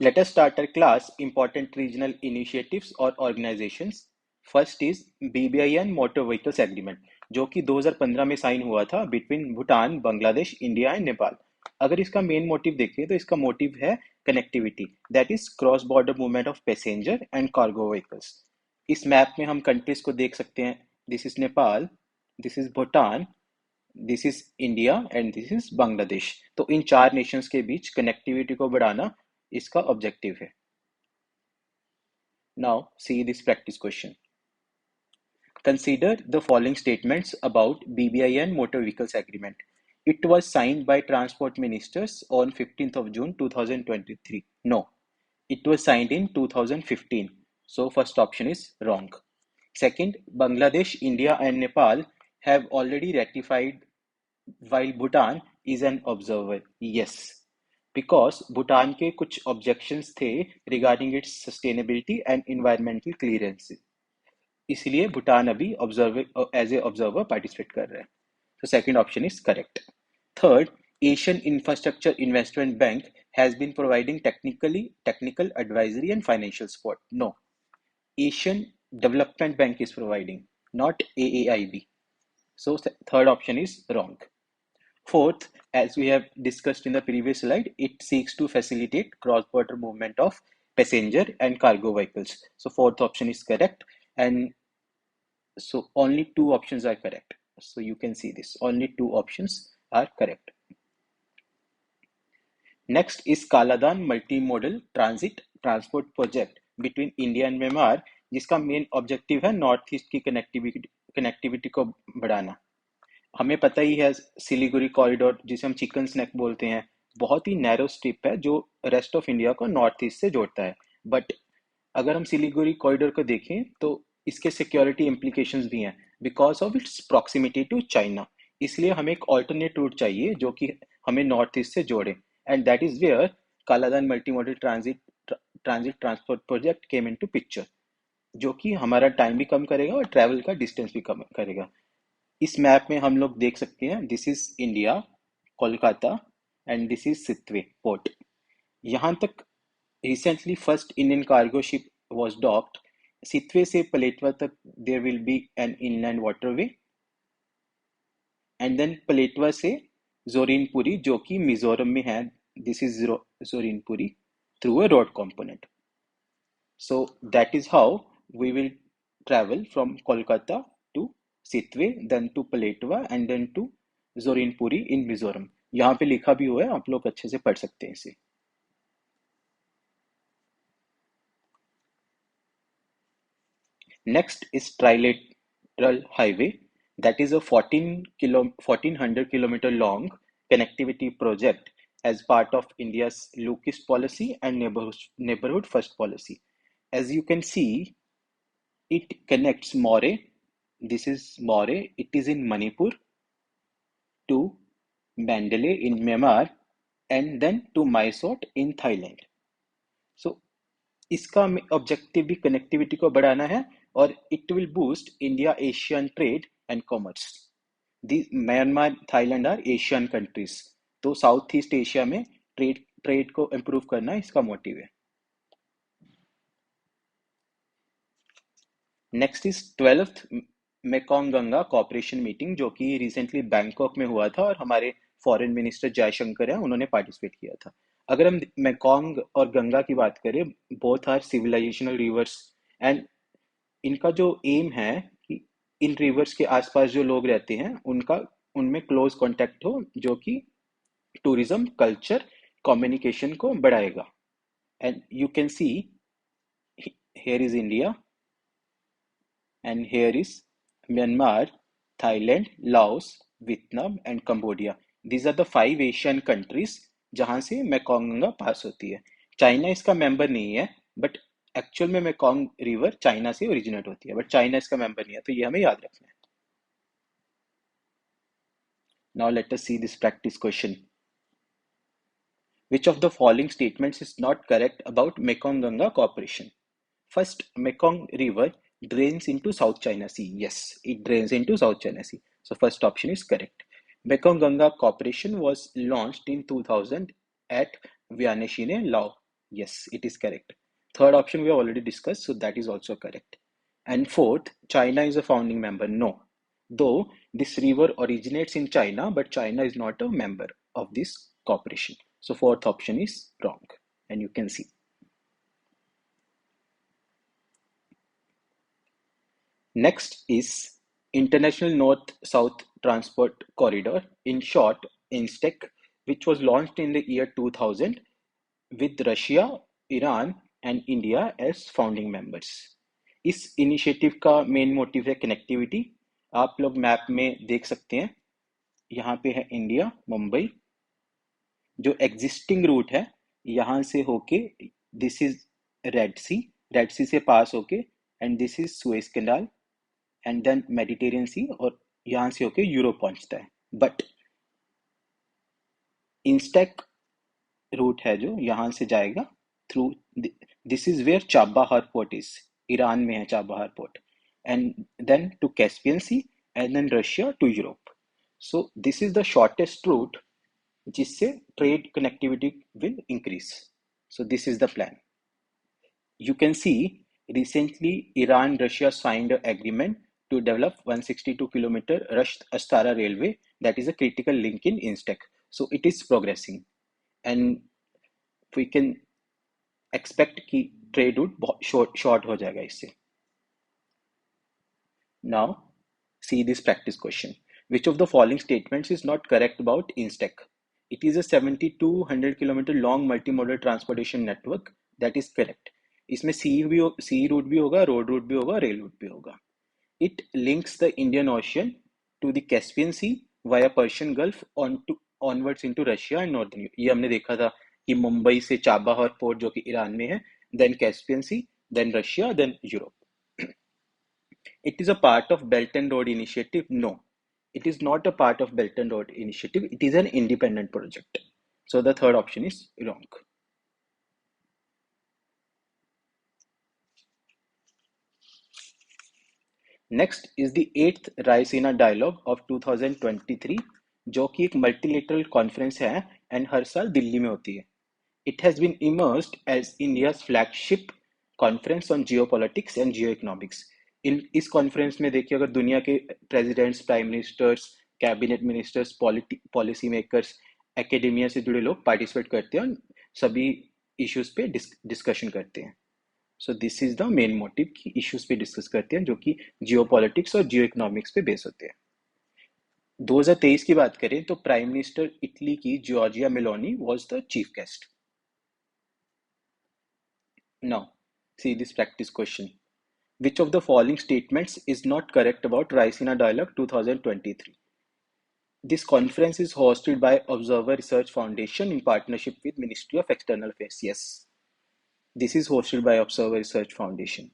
Let us start our class. Important regional initiatives or organizations. First is BBIN Motor Vehicles Agreement, जो कि 2015 में sign हुआ था between Bhutan, Bangladesh, India and Nepal. अगर इसका मेन मोटिव देखें तो इसका मोटिव है connectivity, that is cross border movement of passenger and cargo vehicles. इस मैप में हम कंट्रीज को देख सकते हैं. This is Nepal, this is Bhutan, this is India and this is Bangladesh. तो इन चार नेशंस के बीच कनेक्टिविटी को बढ़ाना इसका ऑब्जेक्टिव है. Now see this practice question. Consider the following statements about BBIN Motor Vehicles Agreement. It was signed by Transport Ministers on 15th of June 2023. No, it was signed in 2015. So first option is wrong. Second, Bangladesh, India and Nepal have already ratified while Bhutan is an observer. Yes, because Bhutan के कुछ objections थे regarding its sustainability and environmental clearance. इसलिए भूटान अभी observer as a observer participate कर रहे हैं. तो second option is correct. Third, Asian infrastructure investment bank has been providing technical advisory and financial support. No, Asian development bank is providing, not AAIB. So third option is wrong. Fourth, as we have discussed in the previous slide, it seeks to facilitate cross-border movement of passenger and cargo vehicles. So fourth option is correct, and so only two options are correct. So you can see this, only two options are correct. Next is Kaladan multimodal transit transport project between India and Myanmar, जिसका main objective है north east की connectivity को बढ़ाना. हमें पता ही है Siliguri corridor, जिसे हम चिकन स्नैक बोलते हैं, बहुत ही नैरो स्ट्रिप है जो रेस्ट ऑफ इंडिया को नॉर्थ ईस्ट से जोड़ता है. बट अगर हम सिलीगुड़ी कॉरिडोर को देखें तो इसके सिक्योरिटी इम्प्लीकेशंस भी हैं because of its proximity to China. इसलिए हमें एक ऑल्टरनेट रूट चाहिए जो कि हमें नॉर्थ ईस्ट से जोड़े, and that is where Kaladan multi modal transit transport project came into picture, जो कि हमारा टाइम भी कम करेगा और ट्रैवल का डिस्टेंस भी कम करेगा. इस मैप में हम लोग देख सकते हैं, this is India, Kolkata and this is Sittwe port. यहाँ तक recently first Indian cargo ship was docked. Sittwe से पलेटवा तक there will be an inland waterway, and then Paletwa से जोरिनपुरी, जो कि मिजोरम में है, this is Zorinpui through a road component. So that is how we will travel from Kolkata to Sitwe, then to Paletwa and then to Zorinpuri in Mizoram. यहाँ पे लिखा भी हुआ है, आप लोग अच्छे से पढ़ सकते हैं इसे. Next is Trilateral Highway, that is a 1400 kilometer long connectivity project as part of India's Low-Cost policy and neighborhood first policy. As you can see, it connects Moreh, this is Moreh, it is in Manipur, to Mandalay in Myanmar, and then to Mysore in Thailand. So इसका objective भी connectivity को बढ़ाना है और it will boost India ASEAN trade and commerce. Myanmar, Thailand are ASEAN countries, तो south east Asia में trade को improve करना इसका मोटिव है. Next is 12th Mekong Ganga cooperation meeting, जो कि रिसेंटली बैंकॉक में हुआ था और हमारे फॉरेन मिनिस्टर जयशंकर हैं, उन्होंने पार्टिसिपेट किया था. अगर हम मेकोंग और गंगा की बात करें, both are civilisational rivers, and इनका जो एम है कि इन रिवर्स के आसपास जो लोग रहते हैं उनमें क्लोज कांटेक्ट हो, जो कि टूरिज्म, कल्चर, कम्युनिकेशन को बढ़ाएगा. And you can see here is India and here is Myanmar, Thailand, Laos, Vietnam and Cambodia. These are the 5 Asian countries जहां से मेकोंग गंगा पास होती है. चाइना इसका मेंबर नहीं है, बट एक्चुअल में मेकोंग रिवर चाइना से ओरिजिनेट होती है, बट चाइना इसका मेंबर नहीं है, तो ये हमें याद रखना है. Now let us see this practice question. Which of the following statements is not correct about Mekong Ganga cooperation? First, Mekong River drains into South China Sea. Yes, it drains into South China Sea. So first option is correct. Mekong Ganga Cooperation was launched in 2000 at Vientiane, Laos. Yes, it is correct. Third option we have already discussed, so that is also correct. And fourth, China is a founding member. No. Though this river originates in China, but China is not a member of this corporation. So fourth option is wrong. And you can see. Next is International North-South Transport Corridor, in short, INSTEC, which was launched in the year 2000 with Russia, Iran and India as founding members. इस initiative का main motive है connectivity. आप लोग map में देख सकते हैं, यहाँ पे है इंडिया, मुंबई। जो एग्जिस्टिंग रूट है यहाँ से होके, दिस इज रेड सी से पास होके, and this is Suez canal, and then Mediterranean sea, और यहाँ से होके यूरोप पहुंचता है। बट इंस्टेक रूट है जो यहाँ से जाएगा through, this is where Chabahar port is, Iran में है Chabahar port, and then to Caspian sea, and then Russia to Europe. So this is the shortest route जिससे trade connectivity will increase. So this is the plan. You can see recently Iran Russia signed an agreement to develop 162-kilometer Rasht Astara railway that is a critical link in INSTEC. So it is progressing, and we can expect कि trade route short हो जाएगा इससे। Now see this practice question. Which of the following statements is not correct about INSTEC? It is a 7200 kilometer long multimodal transportation network. That is correct. इसमें सी root भी होगा, road root भी होगा, rail route भी होगा। It links the Indian ocean to the Caspian sea via Persian gulf onwards into Russia and northern Europe. ये हमने देखा था कि मुंबई से चाबहार पोर्ट जो कि ईरान में है, then Caspian sea, then Russia, then Europe. It is a part of Belt and Road Initiative. No, it is not a part of Belt and Road Initiative. It is an independent project. So the third option is wrong. Next is the 8th Raisina Dialogue of 2023, जो कि एक multilateral conference है and हर साल दिल्ली में होती है। It has been emerged as India's flagship conference on geopolitics and geoeconomics. इस conference में देखिए, अगर दुनिया के presidents, prime ministers, cabinet ministers, policy makers, academia से जुड़े लोग पार्टिसिपेट करते हैं और सभी इश्यूज पे डिस्कशन करते हैं। सो this is the main motive कि इश्यूज पे डिस्कस करते हैं जो कि जियोपॉलिटिक्स और जियो इकोनॉमिक्स पे बेस होते हैं। 2023 की बात करें तो प्राइम मिनिस्टर इटली की Giorgia Meloni was the chief guest. Now see this practice question. Which of the following statements is not correct about Raisina Dialogue 2023? This conference is hosted by Observer Research Foundation in partnership with Ministry of External Affairs. Yes, this is hosted by Observer Research Foundation.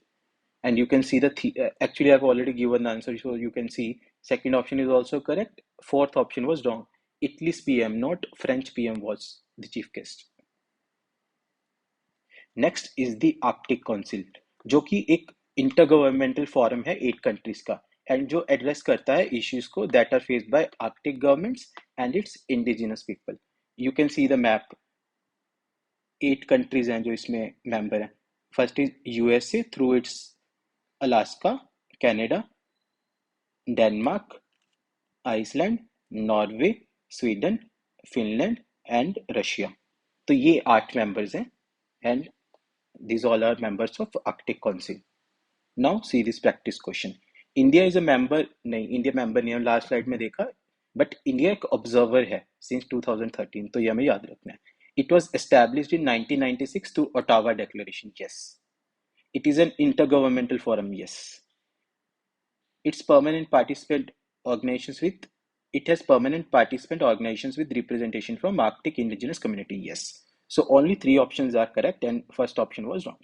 And you can see actually I've already given the answer, so you can see second option is also correct. Fourth option was wrong. Italy's PM, not French PM, was the chief guest. Next is the Arctic Council, जो कि एक intergovernmental forum है 8 countries का, and जो address करता है issues को that are faced by Arctic governments and its indigenous people. You can see the map. 8 countries हैं जो इसमें मेंबर हैं। First is USA through its Alaska, Canada, Denmark, Iceland, Norway, Sweden, Finland and Russia. तो ये 8 members हैं, and these all are members of Arctic Council. Now see this practice question. India is a member, नहीं, India member नहीं है, last slide में देखा, but India एक observer है सिंस 2013, तो ये हमें याद रखना है। It was established in 1996 through Ottawa Declaration. Yes. It is an intergovernmental forum. Yes. Its permanent participant organizations with it has permanent participant organizations with representation from Arctic indigenous community. Yes. So only 3 options are correct, and first option was wrong.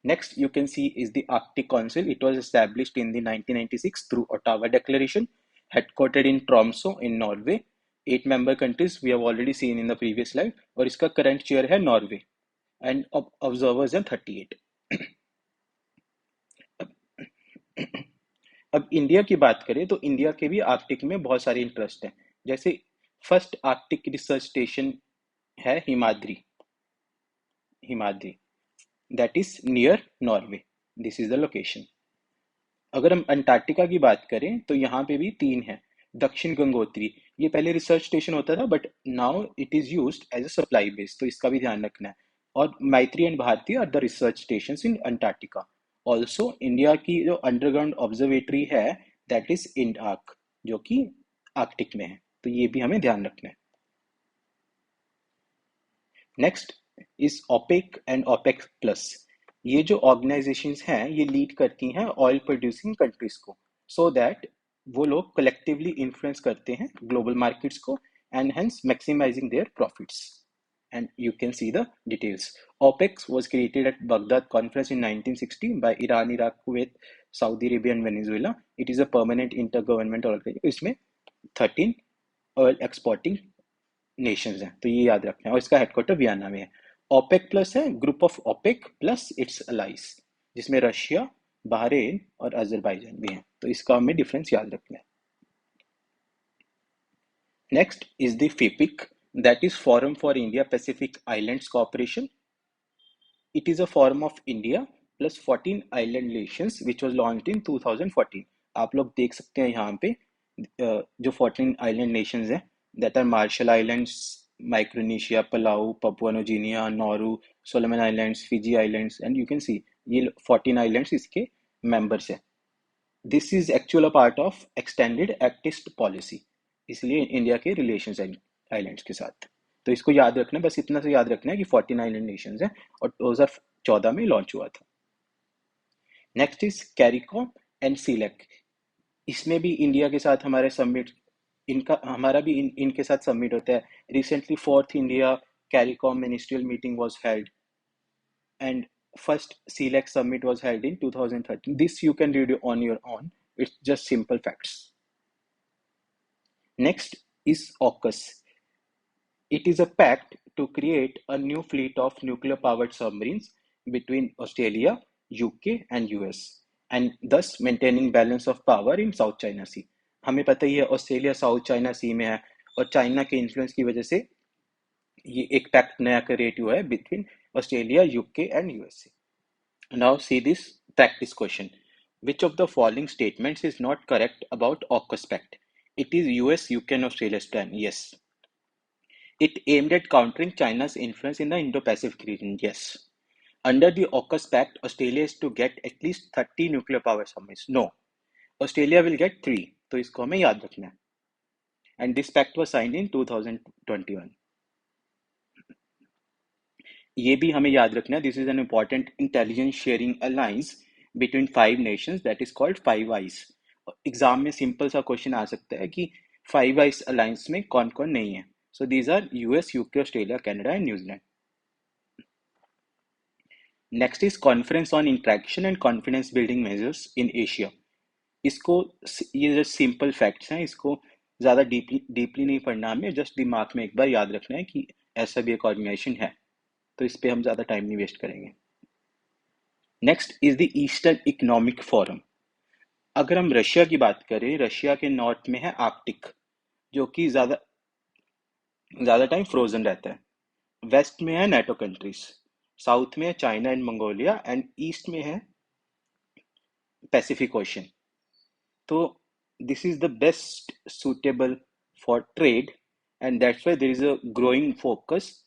Next, you can see is the Arctic Council. It was established in the 1996 through Ottawa Declaration, headquartered in Tromsø in Norway. 8 member countries we have already seen in the previous slide, और इसका current chair है Norway, and observers हैं 38. अब India की बात करें तो India के भी आर्कटिक में बहुत सारे इंटरेस्ट हैं। जैसे फर्स्ट आर्कटिक रिसर्च स्टेशन है Himadri, Himadri, that is near Norway. This is the location. अगर हम अंटार्कटिका की बात करें तो यहाँ पे भी तीन है। दक्षिण गंगोत्री, ये पहले रिसर्च स्टेशन होता था but now it is used as a supply base, तो इसका भी ध्यान रखना है। और Maitri and Bharati are the research station in Antarctica. Also India की जो अंडरग्राउंड ऑब्जर्वेटरी है दैट इज इंडार्क, जो कि आर्कटिक में है, तो ये भी हमें ध्यान रखना है। Next is OPEC and OPEC plus. ये जो ऑर्गेनाइजेशंस हैं ये लीड करती हैं ऑयल प्रोड्यूसिंग कंट्रीज को, सो दैट वो लोग कलेक्टिवली इन्फ्लुएंस करते हैं ग्लोबल मार्केट्स को and hence maximising their profits. And you can see the details. OPEC was created at Baghdad Conference in 1960 by Iran, Iraq, Kuwait, Saudi Arabia, and Venezuela. It is a permanent intergovernmental organization. इसमें 13 oil exporting Nations हैं, तो ये याद रखना है। और इसका headquarter Vienna में है। ओपेक प्लस है group of OPEC plus its allies, जिसमें रशिया, बहरीन और अजरबैजान भी हैं, तो इसका हमें डिफरेंस याद रखना है। Next is the FIPIC, that is forum for India Pacific islands cooperation. It is a forum of India plus 14 island nations which was launched in 2014. आप लोग देख सकते हैं यहाँ पे जो 14 island nations हैं, that are Marshall Islands, Micronesia, Palau, Papua New Guinea, Nauru, Solomon Islands, Fiji Islands, and you can see ये 14 islands इसके members हैं। This is actual a part of extended actist policy, इसलिए India के relations हैं islands के साथ। तो इसको याद रखना है, बस इतना से याद रखना है कि 14 आइलैंड नेशंस हैं और 2014 में लॉन्च हुआ था। Next is CARICOM and CELAC. इसमें भी इंडिया के साथ हमारे समिट, इनका हमारा भी इनके साथ समिट होता है। Recently fourth India CARICOM ministerial meeting was held and first CLEC summit was held in 2013. This you can read on your own. It's just simple facts. Next is AUKUS. It is a pact to create a new fleet of nuclear-powered submarines between Australia, UK and US, and thus maintaining balance of power in South China Sea. हमें पता ही है Australia south China सी में है और China के influence की वजह से ये एक पैक्ट नया क्रिएट हुआ है between Australia, UK and USA. Now see this practice question. Which of the following statements is not correct about AUKUS Pact? It is US, UK and Australia's plan. Yes. It aimed at countering China's influence in the Indo-Pacific region. Yes. Under the AUKUS Pact, Australia is to get at least 30 nuclear power submarines. No. Australia will get 3. तो इसको हमें याद रखना है. And this pact was signed in 2021. ये भी हमें याद रखना है, this is an important intelligence sharing alliance between 5 Nations that is called 5 ice. Exam में सिंपल सा क्वेश्चन आ सकता है कि 5 आइस अलायंस में कौन कौन नहीं है। So these are US, UK, Australia, Canada and New Zealand. Next is conference on interaction and confidence building measures in Asia. इसको, ये जो सिंपल फैक्ट्स हैं इसको ज़्यादा डीपली नहीं पढ़ना, हमें जस्ट दिमाग में एक बार याद रखना है कि ऐसा भी एक ऑर्गेनाइजेशन है, तो इस पे हम ज़्यादा टाइम नहीं वेस्ट करेंगे। Next is the eastern economic forum. अगर हम रशिया की बात करें, रशिया के नॉर्थ में है आर्कटिक, जो कि ज़्यादा टाइम फ्रोजन रहता है। वेस्ट में है नेटो कंट्रीज, साउथ में है China and Mongolia and east में है पैसिफिक ओशन। तो this is the best suitable for trade and that's why there is a growing focus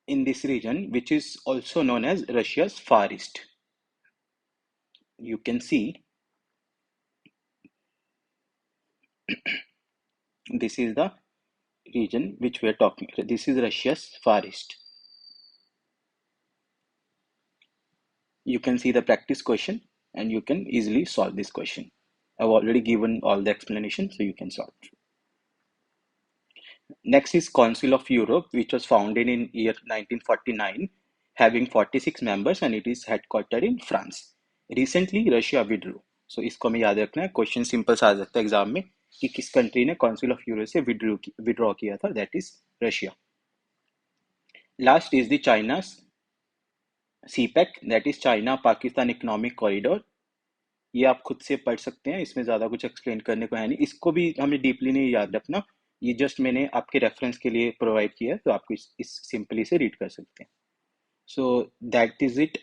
in this region, which is also known as Russia's Far East. You can see this is the region which we are talking. This is Russia's Far East. You can see the practice question and you can easily solve this question. I've already given all the explanation, so you can solve. Next is Council of Europe, which was founded in year 1949, having 46 members and it is headquartered in France. Recently, Russia withdrew. So इसको हमें याद रखना है, question simple सा आ सकता है exam में कि किस कंट्री ने काउंसिल ऑफ यूरोप से विड्रॉ किया था, that is Russia. Last is the China CPEC, that is China Pakistan economic corridor. ये आप खुद से पढ़ सकते हैं, इसमें ज़्यादा कुछ एक्सप्लेन करने को है नहीं, इसको भी हमें डीपली नहीं याद रखना, ये जस्ट मैंने आपके रेफरेंस के लिए प्रोवाइड किया है, तो आपको इस सिंपली से रीड कर सकते हैं। So that is it